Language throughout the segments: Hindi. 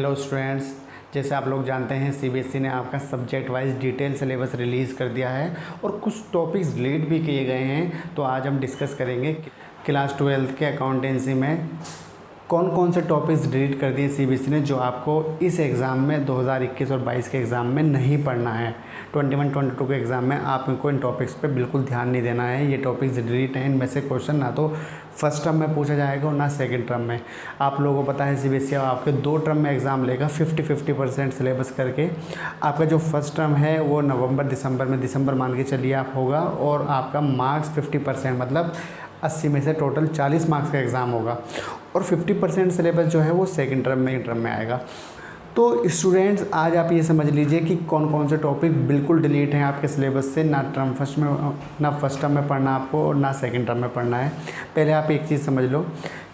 हेलो स्टूडेंट्स, जैसे आप लोग जानते हैं सीबीएसई ने आपका subject wise detail syllabus release कर दिया है और कुछ टॉपिक्स डिलीट भी किए गए हैं। तो आज हम डिस्कस करेंगे क्लास 12 के अकाउंटेंसी में कौन कौन से टॉपिक्स डिलीट कर दिए सीबीएसई ने, जो आपको इस एग्ज़ाम में 2021 और 22 के एग्ज़ाम में नहीं पढ़ना है। 21-22 के एग्ज़ाम में आपको इन टॉपिक्स पे बिल्कुल ध्यान नहीं देना है। ये टॉपिक्स डिलीट हैं। इनमें से क्वेश्चन ना तो फर्स्ट टर्म में पूछा जाएगा और ना सेकंड टर्म में। आप लोगों को पता है सीबीएसई आपके 2 टर्म में एग्ज़ाम लेगा 50-50% सिलेबस करके। आपका जो फर्स्ट टर्म है वो दिसंबर मान के चलिए आप होगा, और आपका मार्क्स 50% मतलब 80 में से टोटल 40 मार्क्स का एग्ज़ाम होगा, और 50% सिलेबस जो है वो सेकंड टर्म में आएगा। तो स्टूडेंट्स, आज आप ये समझ लीजिए कि कौन कौन से टॉपिक बिल्कुल डिलीट हैं आपके सिलेबस से। ना फर्स्ट टर्म में पढ़ना आपको और ना सेकंड टर्म में पढ़ना है। पहले आप एक चीज़ समझ लो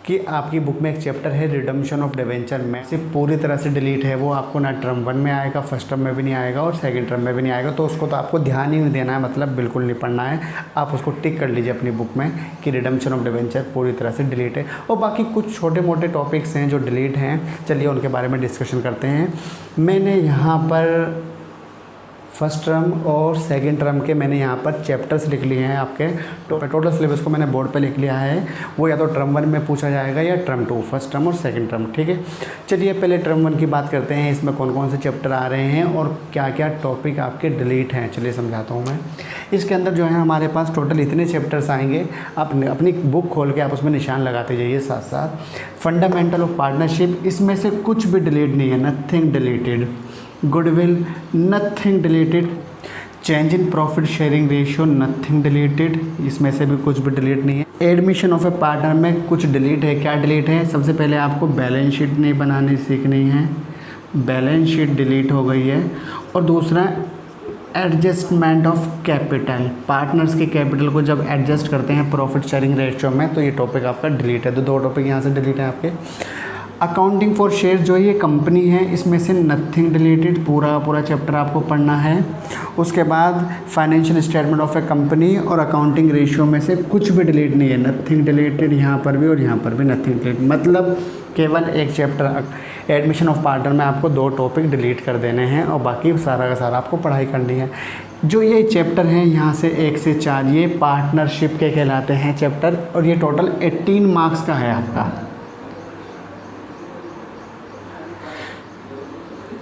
कि आपकी बुक में एक चैप्टर है रिडम्पशन ऑफ डिवेंचर में से पूरी तरह से डिलीट है। वो आपको ना टर्म 1 में आएगा, फर्स्ट टर्म में भी नहीं आएगा और सेकंड टर्म में भी नहीं आएगा। तो उसको तो आपको ध्यान ही नहीं देना है, मतलब बिल्कुल नहीं पढ़ना है। आप उसको टिक कर लीजिए अपनी बुक में कि रिडम्पशन ऑफ डिवेंचर पूरी तरह से डिलीट है। और बाकी कुछ छोटे मोटे टॉपिक्स हैं जो डिलीट हैं, चलिए उनके बारे में डिस्कशन करते हैं। मैंने यहाँ पर फर्स्ट टर्म और सेकंड टर्म के मैंने यहाँ पर चैप्टर्स लिख लिए हैं। आपके टोटल सिलेबस को मैंने बोर्ड पे लिख लिया है। वो या तो टर्म 1 में पूछा जाएगा या टर्म 2, फर्स्ट टर्म और सेकंड टर्म। ठीक है, चलिए पहले टर्म 1 की बात करते हैं। इसमें कौन कौन से चैप्टर आ रहे हैं और क्या क्या टॉपिक आपके डिलीट हैं, चलिए समझाता हूँ मैं। इसके अंदर जो है हमारे पास टोटल इतने चैप्टर्स आएंगे। आप अपनी बुक खोल के आप उसमें निशान लगाते जाइए साथ साथ। फंडामेंटल ऑफ पार्टनरशिप, इसमें से कुछ भी डिलीट नहीं है, nothing deleted. Goodwill, nothing deleted. Change in profit sharing ratio, nothing deleted, इसमें से भी कुछ भी डिलीट नहीं है। एडमिशन ऑफ ए पार्टनर में कुछ डिलीट है। क्या डिलीट है? सबसे पहले आपको बैलेंस शीट नहीं बनानी सीखनी है, बैलेंस शीट डिलीट हो गई है। और दूसरा एडजस्टमेंट ऑफ कैपिटल, पार्टनर्स के कैपिटल को जब एडजस्ट करते हैं प्रॉफिट शेयरिंग रेशियो में, तो ये टॉपिक आपका डिलीट है। तो 2 टॉपिक यहाँ से डिलीट है आपके। अकाउंटिंग फॉर शेयर, जो ये कंपनी है, इसमें से नथिंग डिलीटेड, पूरा चैप्टर आपको पढ़ना है। उसके बाद financial statement of A company और अकाउंटिंग रेशियो में से कुछ भी डिलीट नहीं है, नथिंग डिलीटेड। यहाँ पर भी और यहाँ पर भी नथिंग डिलीटेड, मतलब केवल एक चैप्टर एडमिशन ऑफ पार्टनर में आपको 2 टॉपिक डिलीट कर देने हैं और बाकी सारा का सारा आपको पढ़ाई करनी है। जो ये चैप्टर हैं यहाँ से 1 से 4 ये पार्टनरशिप के कहलाते हैं चैप्टर, और ये टोटल 18 मार्क्स का है आपका।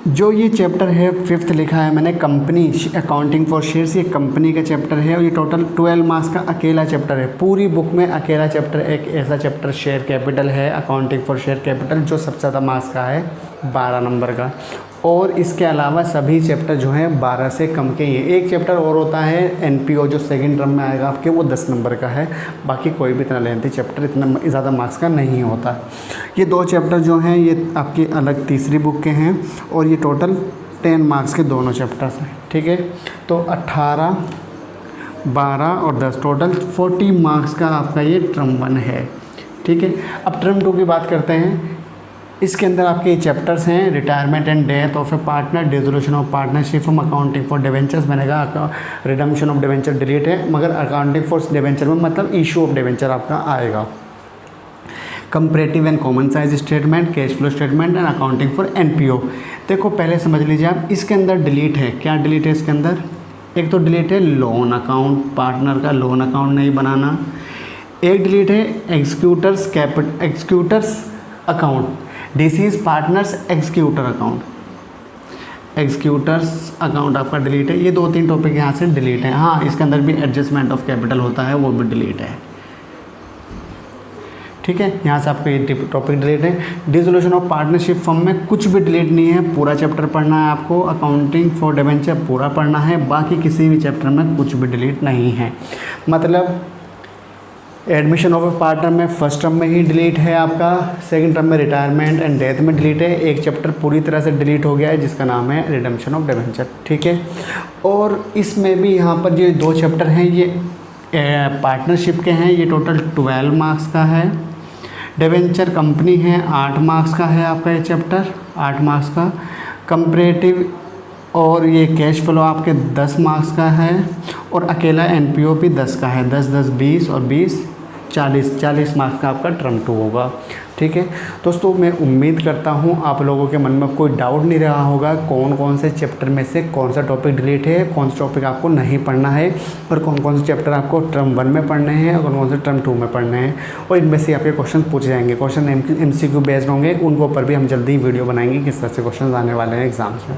जो ये चैप्टर है 5th लिखा है मैंने, कंपनी अकाउंटिंग फॉर शेयर्स, ये कंपनी का चैप्टर है और ये टोटल 12 मार्क्स का अकेला चैप्टर है। पूरी बुक में अकेला चैप्टर एक ऐसा चैप्टर शेयर कैपिटल है, अकाउंटिंग फॉर शेयर कैपिटल, जो सबसे ज़्यादा मार्क्स का है, 12 नंबर का। और इसके अलावा सभी चैप्टर जो हैं 12 से कम के ही हैं। एक चैप्टर और होता है एनपीओ, जो सेकंड टर्म में आएगा आपके, वो 10 नंबर का है। बाकी कोई भी इतना लेंथी चैप्टर इतना ज़्यादा मार्क्स का नहीं होता। ये 2 चैप्टर जो हैं ये आपकी अलग तीसरी बुक के हैं और ये टोटल 10 मार्क्स के दोनों चैप्टर्स हैं। ठीक है, तो 18, 12 और 10 टोटल 40 मार्क्स का आपका ये टर्म 1 है। ठीक है, अब टर्म 2 की बात करते हैं। इसके अंदर आपके चैप्टर्स हैं retirement and death of A partner, dissolution of partnership from accounting for debentures. मैंने कहा रिडम्पशन ऑफ डिवेंचर डिलीट है, मगर अकाउंटिंग फॉर डिवेंचर में मतलब इशू ऑफ डिवेंचर आपका आएगा। Comparative and common size statement, cash flow statement and accounting for NPO. देखो पहले समझ लीजिए आप, इसके अंदर डिलीट है। क्या डिलीट है इसके अंदर? एक तो डिलीट है लोन अकाउंट, पार्टनर का लोन अकाउंट नहीं बनाना। एक डिलीट है executors account, this is partners executor account, executors account आपका डिलीट है। ये 2-3 टॉपिक यहाँ से डिलीट है। हाँ, इसके अंदर भी एडजस्टमेंट ऑफ कैपिटल होता है, वो भी डिलीट है। ठीक है, यहाँ से आपको ये टॉपिक डिलीट है। डिसोल्यूशन ऑफ पार्टनरशिप फर्म में कुछ भी डिलीट नहीं है, पूरा चैप्टर पढ़ना है आपको। अकाउंटिंग फॉर डिवेंचर पूरा पढ़ना है, बाकी किसी भी चैप्टर में कुछ भी डिलीट नहीं है। मतलब एडमिशन ऑफ ए पार्टनर में फर्स्ट टर्म में ही डिलीट है आपका, सेकंड टर्म में रिटायरमेंट एंड डेथ में डिलीट है। एक चैप्टर पूरी तरह से डिलीट हो गया है जिसका नाम है रिडम्पशन ऑफ डिवेंचर। ठीक है, और इसमें भी यहाँ पर जो 2 चैप्टर हैं ये पार्टनरशिप के हैं, ये टोटल 12 मार्क्स का है। डिवेंचर कंपनी है, 8 मार्क्स का है आपका ये चैप्टर, 8 मार्क्स का। कंपैरेटिव और ये कैश फ्लो आपके 10 मार्क्स का है, और अकेला एनपीओ भी 10 का है। 10, 10, 20 और 20 40 मार्क्स का आपका टर्म 2 होगा। ठीक है दोस्तों, मैं उम्मीद करता हूँ आप लोगों के मन में कोई डाउट नहीं रहा होगा कौन कौन से चैप्टर में से कौन सा टॉपिक डिलीट है, कौन सा टॉपिक आपको नहीं पढ़ना है और कौन कौन से चैप्टर आपको टर्म 1 में पढ़ने हैं और कौन कौन से टर्म 2 में पढ़ने हैं। और इनमें से आपके क्वेश्चन पूछे जाएंगे, क्वेश्चन MCQ बेस्ड होंगे, उनके ऊपर भी हम जल्दी वीडियो बनाएंगे किस तरह से क्वेश्चन आने वाले हैं एग्जाम्स में।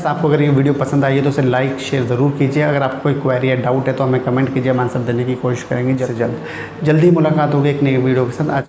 आपको अगर ये वीडियो पसंद आई है तो उसे लाइक शेयर ज़रूर कीजिए। अगर आपको कोई क्वेरी या डाउट है तो हमें कमेंट कीजिए, हम आंसर देने की कोशिश करेंगे जल्द से जल्द। जल्दी मुलाकात होगी एक नई वीडियो के साथ। आज